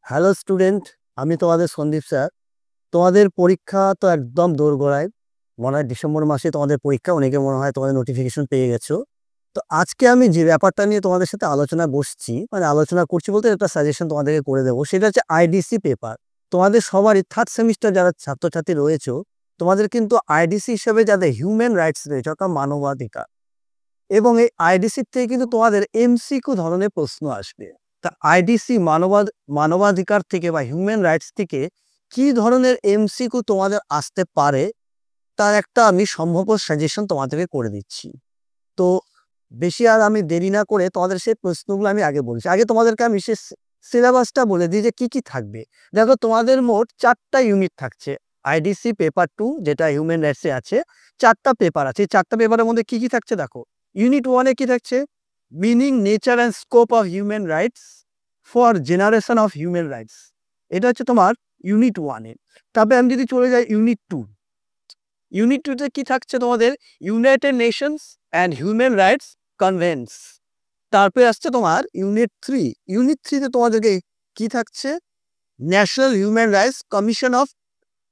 Hello student, আমি তোমাদের Sandeep sir. তোমাদের পরীক্ষা তো একদম দোরগোড়ায়। মনে হয় ডিসেম্বর মাসে তোমাদের পরীক্ষা, অনেকে মনে হয় তোমাদের নোটিফিকেশন পেয়ে গেছো। তো আজকে আমি যে ব্যাপারটা নিয়ে তোমাদের সাথে আলোচনা বসছি, মানে আলোচনা করছি বলতে একটা সাজেশন তোমাদেরকে করে দেবো, সেটা হচ্ছে আইডিসি পেপার। তোমাদের সবারই থার্ড সেমিস্টার যারা ছাত্রছাত্রী রয়েছে, তোমাদের কিন্তু আইডিসি হিসেবে যাদের হিউম্যান রাইটস রয়েছে, অর্থাৎ মানবাধিকার, এবং এই আইডিসি থেকে কিন্তু তোমাদের এমসিকিউ ধরনের প্রশ্ন আসবে। তা আইডিসি মানবাধিকার থেকে বা হিউম্যান রাইটস থেকে কি ধরনের এমসিকিউ তোমাদের আসতে পারে, তার একটা আমি সম্ভাব্য সাজেশন তোমাদেরকে করে দিচ্ছি। তো বেশি আর আমি দেরি না করে তোমাদের সেই প্রশ্নগুলো আমি আগে বলছি। আগে তোমাদেরকে আমি সে সিলেবাসটা বলে দিই যে কি কি থাকবে। দেখো, তোমাদের মোট 4টা ইউনিট থাকছে। আইডিসি পেপার 2 যেটা হিউম্যান রাইটসে আছে, 4টা পেপার আছে। এই 4টা পেপারের মধ্যে কি কি থাকছে দেখো। ইউনিট 1-এ কি থাকছে? Meaning, nature and scope of human rights for generation of human rights. এটা হচ্ছে তোমার ইউনিট 1-এ। তারপরে আমি যদি চলে যাই ইউনিট 2, ইউনিট 2-তে কি থাকছে তোমাদের? United Nations and human rights convince. তারপরে আসছে তোমার ইউনিট 3। ইউনিট 3-তে তোমাদেরকে কি থাকছে? National human rights commission of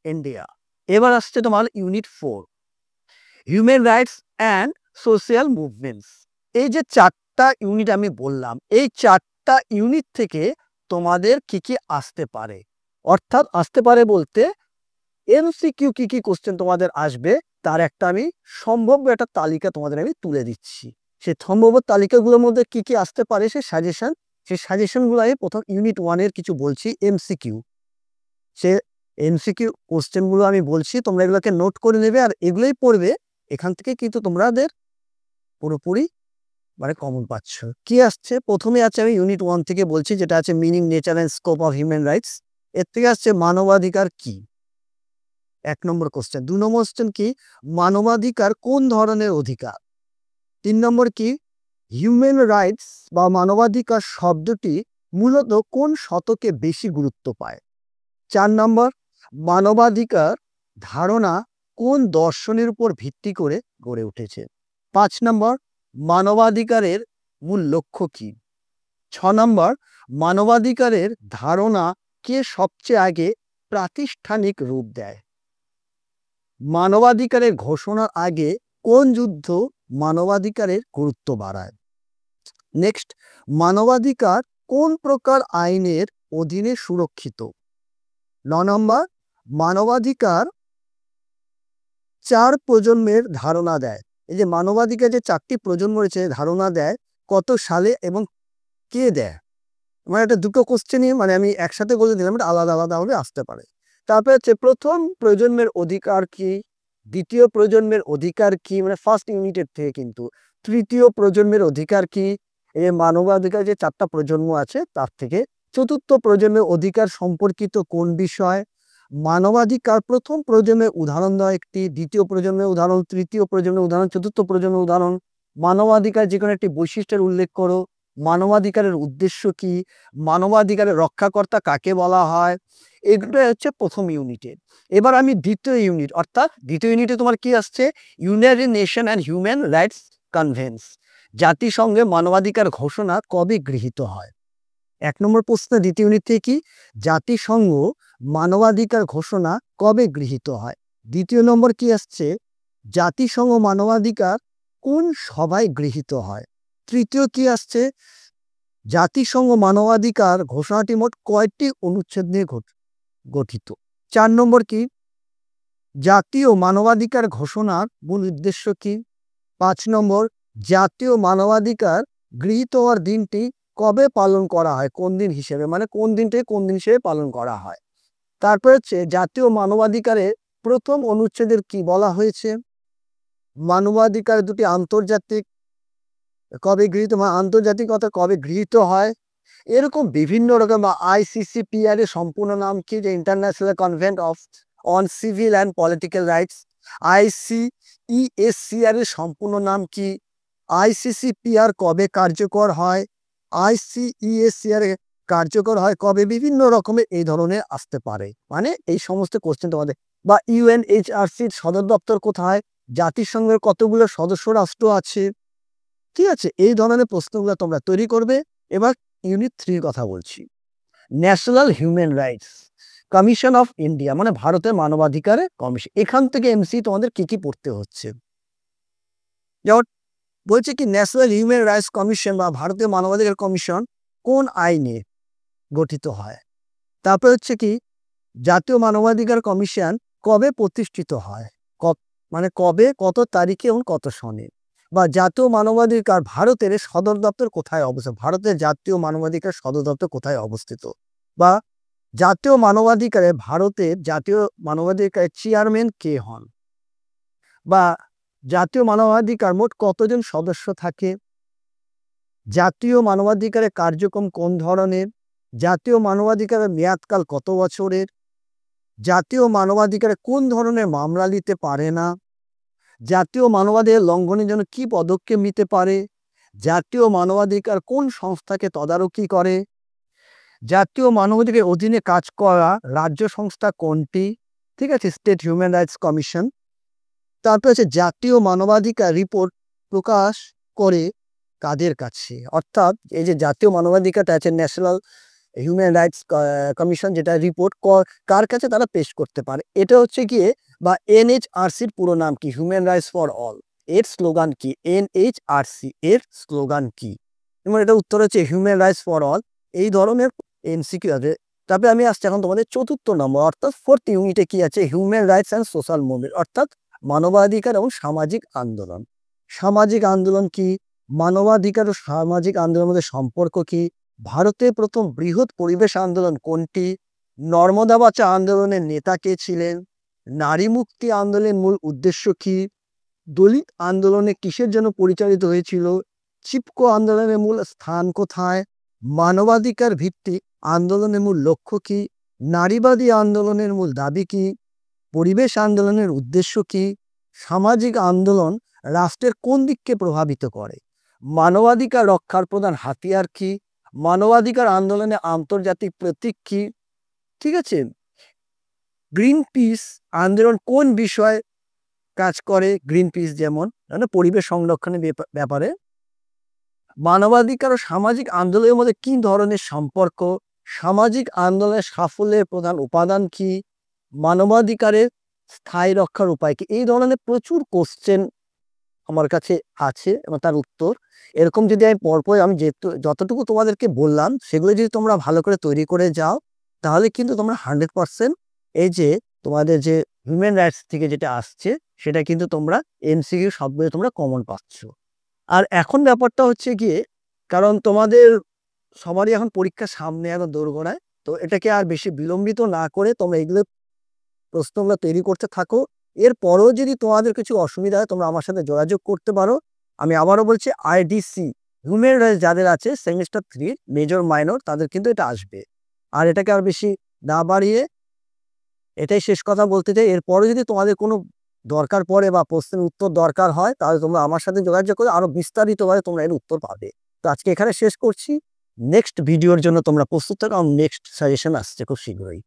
India. এবার আসছে তোমার unit 4, human rights and social movements. এই যে 4টা ইউনিট আমি বললাম, এই 4টা ইউনিট থেকে তোমাদের কি কি আসতে পারে, অর্থাৎ আসতে পারে বলতে এমসিকিউ কি কি কোশ্চেন তোমাদের আসবে, তার একটা আমি সম্ভাব্য একটা তালিকা তোমাদের আমি তুলে দিচ্ছি। সেই সম্ভাব্য তালিকাগুলোর মধ্যে কি কি আসতে পারে সেই সাজেশনগুলো আমি প্রথম ইউনিট 1-এর কিছু বলছি এমসিকিউ। সে এমসিকিউ কোশ্চেনগুলো আমি বলছি, তোমরা এগুলোকে নোট করে নেবে আর এগুলোই পড়বে। এখান থেকে কিন্তু তোমাদের পুরোপুরি মানে কমন পাচ্ছ। কি আসছে? প্রথমে আছে, আমি ইউনিট 1 থেকে বলছি, যেটা আছে meaning, nature and scope of human rights. এর থেকে আসছে মানবাধিকার কি, 1 নম্বর কোশ্চেন। 2 নম্বর কোশ্চেন কি? মানবাধিকার কোন ধরনের অধিকার। 3 নম্বর কি? হিউম্যান রাইটস বা মানবাধিকার শব্দটি মূলত কোন শতকে বেশি গুরুত্ব পায়। 4 নম্বর, মানবাধিকার ধারণা কোন দর্শনের উপর ভিত্তি করে গড়ে উঠেছে। 5 নম্বর, মানবাধিকারের মূল লক্ষ্য কি। 6 নম্বর, মানবাধিকারের ধারণা কে সবচেয়ে আগে প্রাতিষ্ঠানিক রূপ দেয়। মানবাধিকারের ঘোষণার আগে কোন যুদ্ধ মানবাধিকারের গুরুত্ব বাড়ায়। নেক্সট, মানবাধিকার কোন প্রকার আইনের অধীনে সুরক্ষিত। 9 নম্বর, মানবাধিকার 4 প্রজন্মের ধারণা দেয়। এই যে মানবাধিকার যে 4টি প্রজন্ম রয়েছে ধারণা দেয়, কত সালে এবং কে দেয়। মানে এটা দুটো কোশ্চেনই মানে আমি একসাথে বলে দিলাম, এটা আলাদা আলাদা ভাবে আসতে পারে। তারপরে হচ্ছে প্রথম প্রজন্মের অধিকার কি, দ্বিতীয় প্রজন্মের অধিকার কি, মানে ফার্স্ট ইউনিটের থেকে কিন্তু তৃতীয় প্রজন্মের অধিকার কি। এই মানবাধিকার যে 4টা প্রজন্ম আছে তার থেকে চতুর্থ প্রজন্মের অধিকার সম্পর্কিত কোন বিষয়। মানবাধিকার প্রথম প্রজন্মের উদাহরণ দেওয়া একটি, দ্বিতীয় প্রজন্মের উদাহরণ, তৃতীয় প্রজন্মের উদাহরণ, চতুর্থ প্রজন্মের উদাহরণ। মানবাধিকার যে কোনো একটি বৈশিষ্ট্যের উল্লেখ করো। মানবাধিকারের উদ্দেশ্য কি, মানবাধিকারের রক্ষাকর্তা কাকে বলা হয়। এগুলো হচ্ছে প্রথম ইউনিটে। এবার আমি দ্বিতীয় ইউনিট, অর্থাৎ দ্বিতীয় ইউনিটে তোমার কি আসছে? United nation and human rights convince. জাতিসংঘে মানবাধিকার ঘোষণা কবে গৃহীত হয়। 1 নম্বর প্রশ্ন দ্বিতীয় ইউনিট থেকে কি? জাতিসংঘ মানবাধিকার ঘোষণা কবে গৃহীত হয়। দ্বিতীয় নম্বর কি আসছে? জাতিসংঘ মানবাধিকার কোন সভায় গৃহীত হয়। তৃতীয় কি আসছে? জাতিসংঘ মানবাধিকার ঘোষণাটি মোট কয়টি অনুচ্ছেদ নিয়ে গঠিত। 4 নম্বর কি? জাতীয় মানবাধিকার ঘোষণার মূল উদ্দেশ্য কি। 5 নম্বর, জাতীয় মানবাধিকার গৃহীত হওয়ার দিনটি কবে পালন করা হয়, কোন দিন হিসেবে, মানে কোন দিনটি কোন দিন হিসেবে পালন করা হয়। তারপর হচ্ছে জাতীয় মানবাধিকারের প্রথম অনুচ্ছেদের কি বলা হয়েছে। মানবাধিকার দুটি আন্তর্জাতিক কবে গৃহীত, আন্তর্জাতিকতা কবে গৃহীত হয়। এরকম বিভিন্ন রকম। আইসিসিপিআর এর সম্পূর্ণ নাম কি? যে international covenant of on civil and political rights. ICESCR এর সম্পূর্ণ নাম কি? আইসিসিপিআর কবে কার্যকর হয়, আইসিইএসসিআর কার্যকর হয় কবে। বিভিন্ন রকমের এই ধরনের আসতে পারে, মানে এই সমস্ত কোশ্চেন তোমাদের। বা ইউএনএইচআরসির সদর দপ্তর কোথায়, জাতিসংঘের কতগুলো সদস্য রাষ্ট্র আছে। ঠিক আছে, এই ধরনের প্রশ্নগুলো তোমরা তৈরি করবে। এবার ইউনিট 3 কথা বলছি। National human rights commission of India, মানে ভারতের মানবাধিকারের কমিশন। এখান থেকে এমসি তোমাদের কি কি পড়তে হচ্ছে, যেমন বলছে কি ন্যাশনাল হিউম্যান রাইটস কমিশন বা ভারতীয় মানবাধিকার কমিশন কোন আইনে গঠিত হয়। তারপরে হচ্ছে কি জাতীয় মানবাধিকার কমিশন কবে প্রতিষ্ঠিত হয়, মানে কবে, কত তারিখে এবং কত সনে। বা জাতীয় মানবাধিকার ভারতের সদর দপ্তর কোথায় অবস্থিত, ভারতের জাতীয় মানবাধিকার সদর দপ্তর কোথায় অবস্থিত। বা জাতীয় মানবাধিকারে ভারতের জাতীয় মানবাধিকারের চেয়ারম্যান কে হন। বা জাতীয় মানবাধিকার মোট কতজন সদস্য থাকে। জাতীয় মানবাধিকারের কার্যক্রম কোন ধরনের। জাতীয় মানবাধিকারের মেয়াদকাল কত বছরের। জাতীয় মানবাধিকারে কোন ধরনের মামলা নিতে পারে না। জাতীয় মানবাধিকার লঙ্ঘনের জন্য কি পদক্ষেপ নিতে পারে। জাতীয় মানবাধিকার কোন সংস্থাকে তদারকি করে। জাতীয় মানবাধিকারের অধীনে কাজ করা রাজ্য সংস্থা কোনটি, ঠিক আছে, স্টেট হিউম্যান রাইটস কমিশন। তারপর হচ্ছে জাতীয় মানবাধিকার রিপোর্ট প্রকাশ করে কাদের কাছে, অর্থাৎ এই যে জাতীয় মানবাধিকারটা আছে ন্যাশনাল হিউম্যান রাইটস কমিশন, যেটা রিপোর্ট কার কাছে তারা পেশ করতে পারে। এটা হচ্ছে গিয়ে বা এনএইচআরসির পুরো নাম কি, হিউম্যান রাইটস ফর অল। এর স্লোগান কি, এনএইচআরসি এর স্লোগান কি। এবং এটা উত্তর হচ্ছে হিউম্যান রাইটস ফর অল। এই ধরনের এমসিকিউ আছে। তারপরে আমি আসছি এখন তোমাদের চতুর্থ নম্বর, অর্থাৎ 4th ইউনিটে কি আছে, human rights and social movement, অর্থাৎ মানবাধিকার এবং সামাজিক আন্দোলন। সামাজিক আন্দোলন কি, মানবাধিকার ও সামাজিক আন্দোলনের মধ্যে সম্পর্ক কি, ভারতের প্রথম বৃহৎ পরিবেশ আন্দোলন কোনটি, নর্মদা বাঁচাও আন্দোলনের নেতা কে ছিলেন, নারী মুক্তি আন্দোলনের মূল উদ্দেশ্য কি, দলিত আন্দোলনে কিসের জন্য পরিচালিত হয়েছিল, চিপকো আন্দোলনের মূল স্থান কোথায়, মানবাধিকার ভিত্তিক আন্দোলনের মূল লক্ষ্য কি, নারীবাদী আন্দোলনের মূল দাবি কি, পরিবেশ আন্দোলনের উদ্দেশ্য কি, সামাজিক আন্দোলন রাষ্ট্রের কোন দিককে প্রভাবিত করে, মানবাধিকার রক্ষার প্রধান হাতিয়ার কি, মানবাধিকার আন্দোলনে আন্তর্জাতিক প্রতীক কি, ঠিক আছে। গ্রিন পিস আন্দোলন কোন বিষয়ে কাজ করে, গ্রিন পিস যেমন পরিবেশ সংরক্ষণের ব্যাপারে। মানবাধিকার ও সামাজিক আন্দোলনের মধ্যে কি ধরনের সম্পর্ক, সামাজিক আন্দোলনের সাফল্যের প্রধান উপাদান কি, মানবাধিকারের স্থায়ী রক্ষার উপায় কি। এই ধরনের প্রচুর কোশ্চেন আমার কাছে আছে এবং তার উত্তর এরকম যদি আমি পরপর আমি যতটুকু তোমাদেরকে বললাম সেগুলো যদি তোমরা ভালো করে তৈরি করে যাও, তাহলে কিন্তু তোমরা 100% এই যে তোমাদের যে হিউম্যান রাইটস থেকে যেটা আসছে সেটা কিন্তু তোমরা এমসিকিউ সবগুলো তোমরা কমন পাচ্ছ। আর এখন ব্যাপারটা হচ্ছে গিয়ে, কারণ তোমাদের সবারই এখন পরীক্ষা সামনে এখন দোরগোড়ায়, তো এটাকে আর বেশি বিলম্বিত না করে তোমরা এগুলো প্রশ্নগুলো তৈরি করতে থাকো। এরপরও যদি তোমাদের কিছু অসুবিধা হয় তোমরা আমার সাথে যোগাযোগ করতে পারো। আমি আবারও বলছি আইডিসি হিউম্যান রাইটস যাদের আছে সেমিস্টার 3 মেজর মাইনর তাদের কিন্তু এটা আসবে। আর এটাকে আর বেশি না বাড়িয়ে এটাই শেষ কথা বলতে চাই। এরপরে যদি তোমাদের কোনো দরকার পড়ে বা প্রশ্নের উত্তর দরকার হয় তাহলে তোমরা আমার সাথে যোগাযোগ করে আরো বিস্তারিতভাবে তোমরা এর উত্তর পাবে। তো আজকে এখানে শেষ করছি। নেক্সট ভিডিওর জন্য তোমরা প্রস্তুত থাকো, নেক্সট সাজেশন আসছে খুব শীঘ্রই।